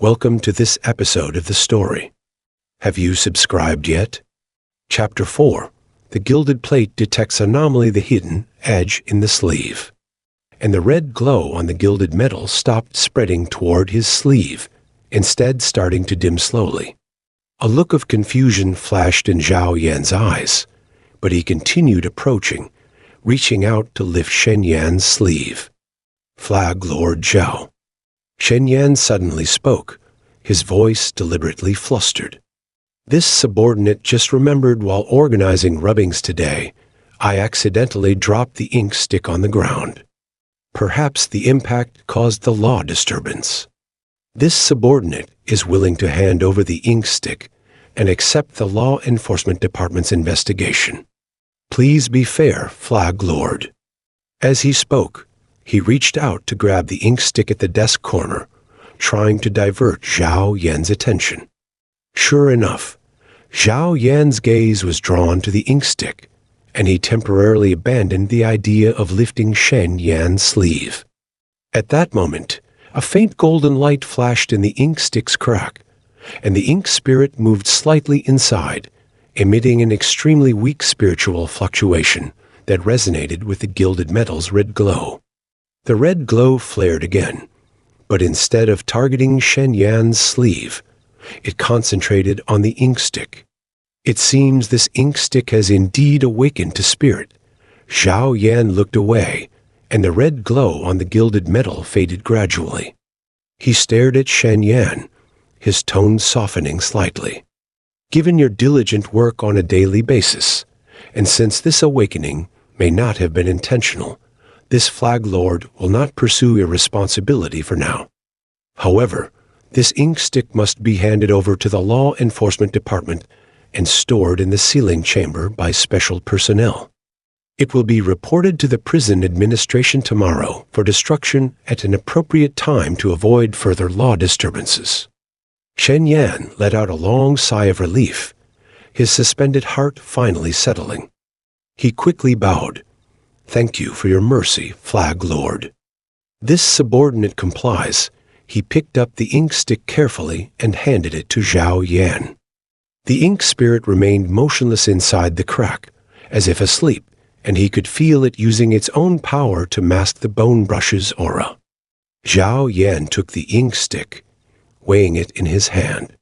Welcome to this episode of the story. Have you subscribed yet? Chapter 4. The gilded plate detects Anomaly, the hidden edge in the sleeve. And the red glow on the gilded metal stopped spreading toward his sleeve, instead starting to dim slowly. A look of confusion flashed in Zhao Yan's eyes, but he continued approaching, reaching out to lift Shen Yan's sleeve. Flag Lord Zhao. Shen Yan suddenly spoke, his voice deliberately flustered. This subordinate just remembered while organizing rubbings today, I accidentally dropped the ink stick on the ground. Perhaps the impact caused the law disturbance. This subordinate is willing to hand over the ink stick and accept the Law Enforcement Department's investigation. Please be fair, Flag Lord. As he spoke, he reached out to grab the ink stick at the desk corner, trying to divert Zhao Yan's attention. Sure enough, Zhao Yan's gaze was drawn to the ink stick, and he temporarily abandoned the idea of lifting Shen Yan's sleeve. At that moment, a faint golden light flashed in the ink stick's crack, and the ink spirit moved slightly inside, emitting an extremely weak spiritual fluctuation that resonated with the gilded metal's red glow. The red glow flared again, but instead of targeting Shen Yan's sleeve, it concentrated on the ink stick. It seems this ink stick has indeed awakened to spirit. Zhao Yan looked away, and the red glow on the gilded metal faded gradually. He stared at Shen Yan, his tone softening slightly. Given your diligent work on a daily basis, and since this awakening may not have been intentional, this Flag Lord will not pursue your responsibility for now. However, this ink stick must be handed over to the Law Enforcement Department and stored in the sealing chamber by special personnel. It will be reported to the prison administration tomorrow for destruction at an appropriate time to avoid further law disturbances. Shen Yan let out a long sigh of relief, his suspended heart finally settling. He quickly bowed. Thank you for your mercy, Flag Lord. This subordinate complies. He picked up the ink stick carefully and handed it to Zhao Yan. The ink spirit remained motionless inside the crack, as if asleep, and he could feel it using its own power to mask the bone brush's aura. Zhao Yan took the ink stick, weighing it in his hand.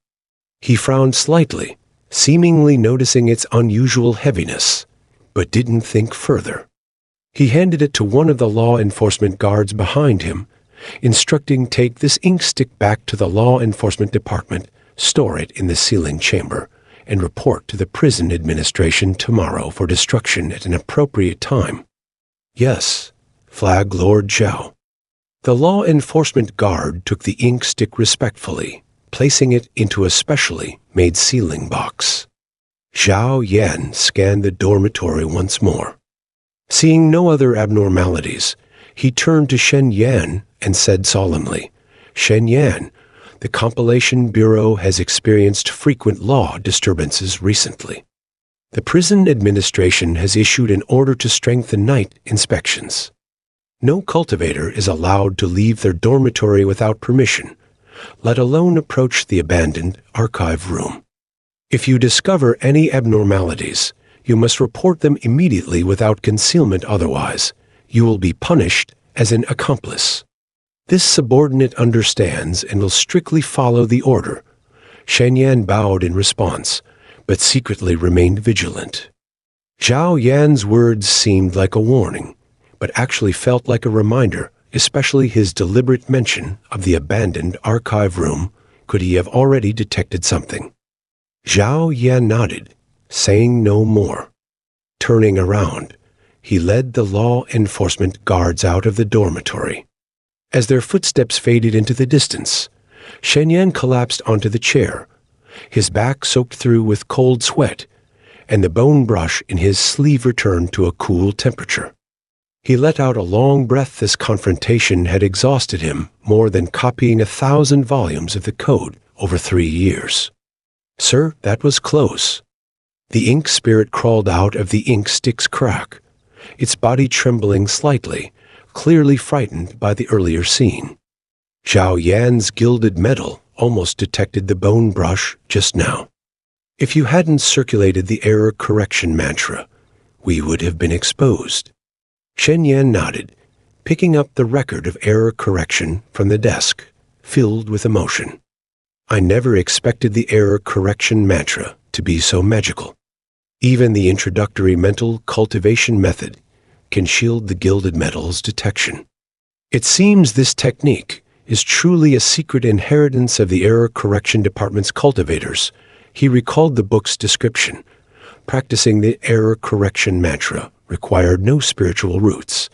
He frowned slightly, seemingly noticing its unusual heaviness, but didn't think further. He handed it to one of the law enforcement guards behind him, instructing take this ink stick back to the Law Enforcement Department, store it in the sealing chamber, and report to the prison administration tomorrow for destruction at an appropriate time. Yes, Flag Lord Zhao. The law enforcement guard took the ink stick respectfully, placing it into a specially made sealing box. Zhao Yan scanned the dormitory once more. Seeing no other abnormalities, he turned to Shen Yan and said solemnly, Shen Yan, the Compilation Bureau has experienced frequent law disturbances recently. The prison administration has issued an order to strengthen night inspections. No cultivator is allowed to leave their dormitory without permission, let alone approach the abandoned archive room. If you discover any abnormalities, you must report them immediately without concealment, otherwise you will be punished as an accomplice. This subordinate understands and will strictly follow the order. Shen Yan bowed in response, but secretly remained vigilant. Zhao Yan's words seemed like a warning, but actually felt like a reminder, especially his deliberate mention of the abandoned archive room. Could he have already detected something? Zhao Yan nodded, saying no more. Turning around, he led the law enforcement guards out of the dormitory. As their footsteps faded into the distance, Shen Yan collapsed onto the chair, his back soaked through with cold sweat, and the bone brush in his sleeve returned to a cool temperature. He let out a long breath. This confrontation had exhausted him more than copying 1,000 volumes of the code over 3 years. Sir, that was close. The ink spirit crawled out of the ink stick's crack, its body trembling slightly, clearly frightened by the earlier scene. Zhao Yan's gilded metal almost detected the bone brush just now. If you hadn't circulated the error correction mantra, we would have been exposed. Shen Yan nodded, picking up the record of error correction from the desk, filled with emotion. I never expected the error correction mantra to be so magical. Even the introductory mental cultivation method can shield the gilded metal's detection. It seems this technique is truly a secret inheritance of the error correction department's cultivators. He recalled the book's description. Practicing the error correction mantra required no spiritual roots,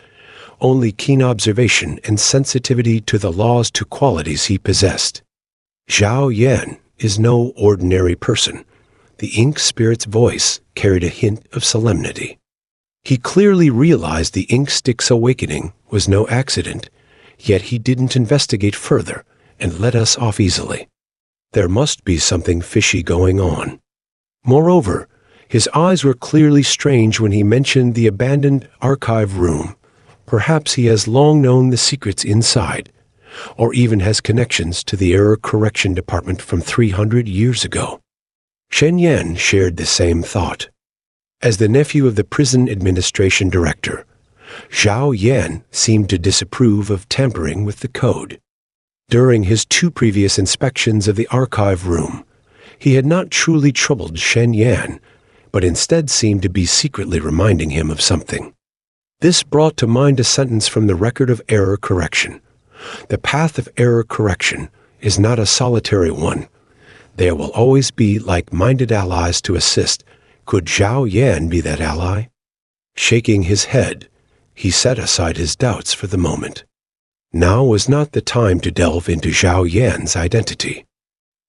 only keen observation and sensitivity to the law's two qualities he possessed. Zhao Yan is no ordinary person. The ink spirit's voice carried a hint of solemnity. He clearly realized the ink stick's awakening was no accident, yet he didn't investigate further and let us off easily. There must be something fishy going on. Moreover, his eyes were clearly strange when he mentioned the abandoned archive room. Perhaps he has long known the secrets inside, or even has connections to the error correction department from 300 years ago. Shen Yan shared the same thought. As the nephew of the prison administration director, Zhao Yan seemed to disapprove of tampering with the code. During his 2 previous inspections of the archive room, he had not truly troubled Shen Yan, but instead seemed to be secretly reminding him of something. This brought to mind a sentence from the record of error correction. The path of error correction is not a solitary one. There will always be like-minded allies to assist. Could Zhao Yan be that ally? Shaking his head, he set aside his doubts for the moment. Now was not the time to delve into Zhao Yan's identity.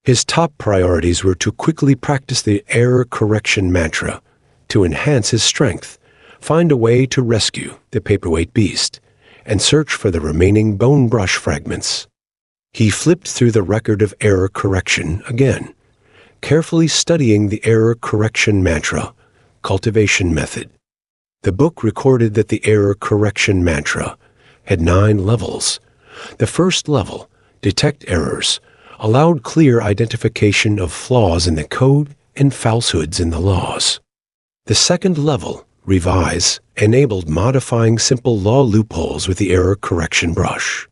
His top priorities were to quickly practice the error correction mantra, to enhance his strength, find a way to rescue the paperweight beast, and search for the remaining bone brush fragments. He flipped through the record of error correction again, carefully studying the error correction mantra, cultivation method. The book recorded that the error correction mantra had 9 levels. The first level, detect errors, allowed clear identification of flaws in the code and falsehoods in the laws. The second level, revise, enabled modifying simple law loopholes with the error correction brush.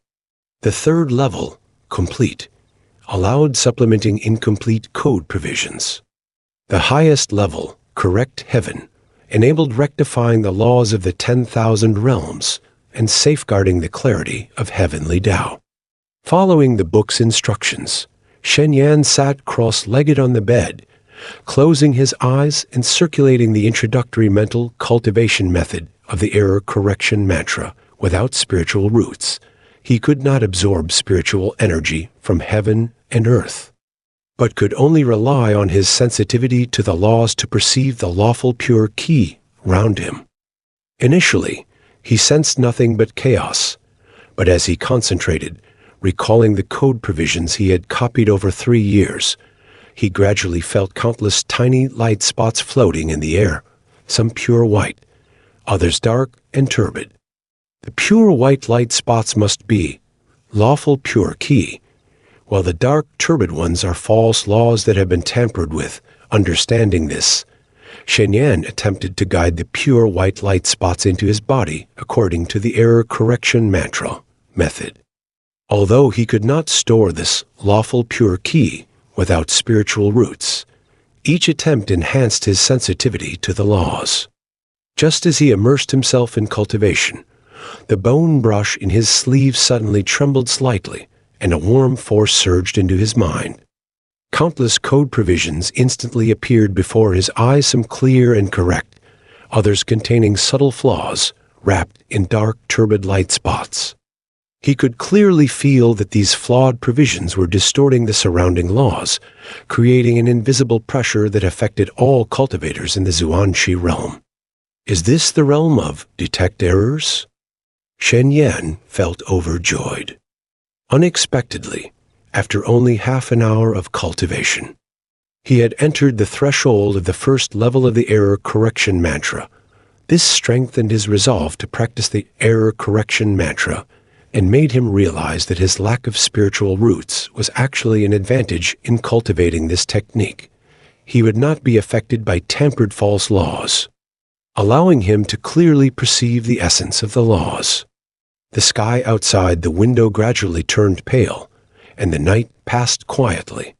The third level, complete, allowed supplementing incomplete code provisions. The highest level, correct heaven, enabled rectifying the laws of the 10,000 realms and safeguarding the clarity of heavenly Tao. Following the book's instructions, Shen Yan sat cross-legged on the bed, closing his eyes and circulating the introductory mental cultivation method of the error correction mantra without spiritual roots. He could not absorb spiritual energy from heaven and earth, but could only rely on his sensitivity to the laws to perceive the lawful pure key round him. Initially, he sensed nothing but chaos, but as he concentrated, recalling the code provisions he had copied over 3 years, he gradually felt countless tiny light spots floating in the air, some pure white, others dark and turbid. The pure white light spots must be lawful pure key, while the dark turbid ones are false laws that have been tampered with. Understanding this, Shen Yan attempted to guide the pure white light spots into his body according to the error correction mantra method. Although he could not store this lawful pure key without spiritual roots, each attempt enhanced his sensitivity to the laws. Just as he immersed himself in cultivation, the bone brush in his sleeve suddenly trembled slightly, and a warm force surged into his mind. Countless code provisions instantly appeared before his eyes, some clear and correct, others containing subtle flaws, wrapped in dark, turbid light spots. He could clearly feel that these flawed provisions were distorting the surrounding laws, creating an invisible pressure that affected all cultivators in the Zuanxi realm. Is this the realm of detect errors? Shen Yan felt overjoyed. Unexpectedly, after only half an hour of cultivation, he had entered the threshold of the first level of the error correction mantra. This strengthened his resolve to practice the error correction mantra and made him realize that his lack of spiritual roots was actually an advantage in cultivating this technique. He would not be affected by tampered false laws, allowing him to clearly perceive the essence of the laws. The sky outside the window gradually turned pale, and the night passed quietly.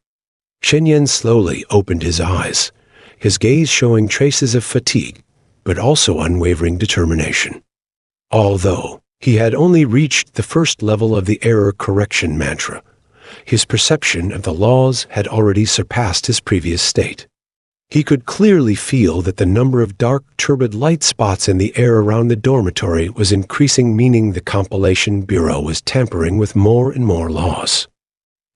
Shen Yan slowly opened his eyes, his gaze showing traces of fatigue, but also unwavering determination. Although he had only reached the first level of the error correction mantra, his perception of the laws had already surpassed his previous state. He could clearly feel that the number of dark, turbid light spots in the air around the dormitory was increasing, meaning the compilation bureau was tampering with more and more laws.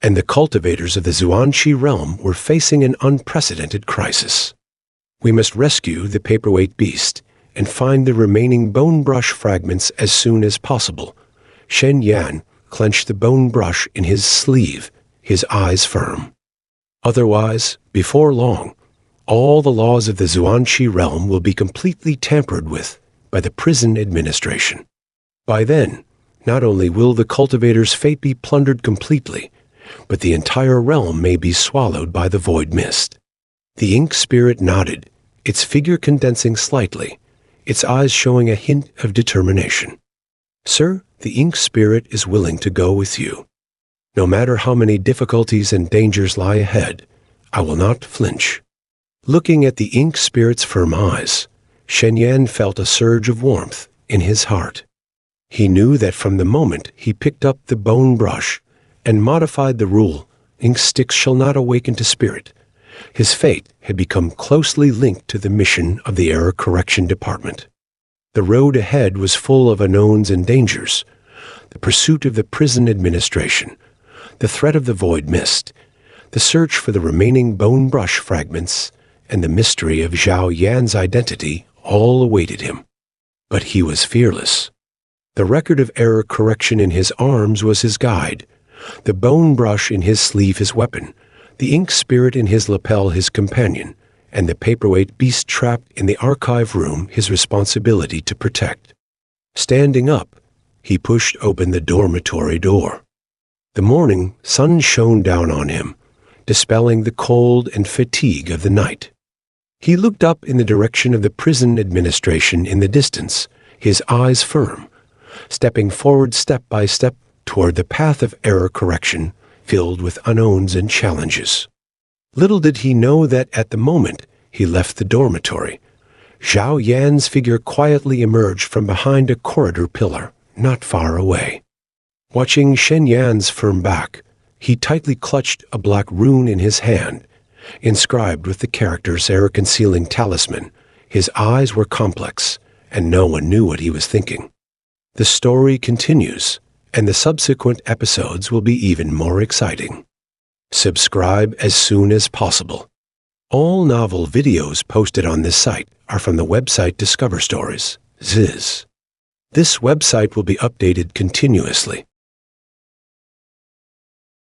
And the cultivators of the Xuanxi realm were facing an unprecedented crisis. We must rescue the paperweight beast and find the remaining bone brush fragments as soon as possible. Shen Yan clenched the bone brush in his sleeve, his eyes firm. Otherwise, before long, all the laws of the Xuanxi realm will be completely tampered with by the prison administration. By then, not only will the cultivator's fate be plundered completely, but the entire realm may be swallowed by the void mist. The ink spirit nodded, its figure condensing slightly, its eyes showing a hint of determination. Sir, the ink spirit is willing to go with you. No matter how many difficulties and dangers lie ahead, I will not flinch. Looking at the ink spirit's firm eyes, Shen Yan felt a surge of warmth in his heart. He knew that from the moment he picked up the bone brush and modified the rule, ink sticks shall not awaken to spirit, his fate had become closely linked to the mission of the Error Correction Department. The road ahead was full of unknowns and dangers, the pursuit of the prison administration, the threat of the void mist, the search for the remaining bone brush fragments, and the mystery of Zhao Yan's identity all awaited him. But he was fearless. The record of error correction in his arms was his guide, the bone brush in his sleeve his weapon, the ink spirit in his lapel his companion, and the paperweight beast trapped in the archive room his responsibility to protect. Standing up, he pushed open the dormitory door. The morning sun shone down on him, dispelling the cold and fatigue of the night. He looked up in the direction of the prison administration in the distance, his eyes firm, stepping forward step by step toward the path of error correction filled with unknowns and challenges. Little did he know that at the moment he left the dormitory, Zhao Yan's figure quietly emerged from behind a corridor pillar not far away. Watching Shen Yan's firm back, he tightly clutched a black rune in his hand, inscribed with the characters error-concealing talisman. His eyes were complex, and no one knew what he was thinking. The story continues, and the subsequent episodes will be even more exciting. Subscribe as soon as possible. All novel videos posted on this site are from the website discoverstories.xyz. This website will be updated continuously.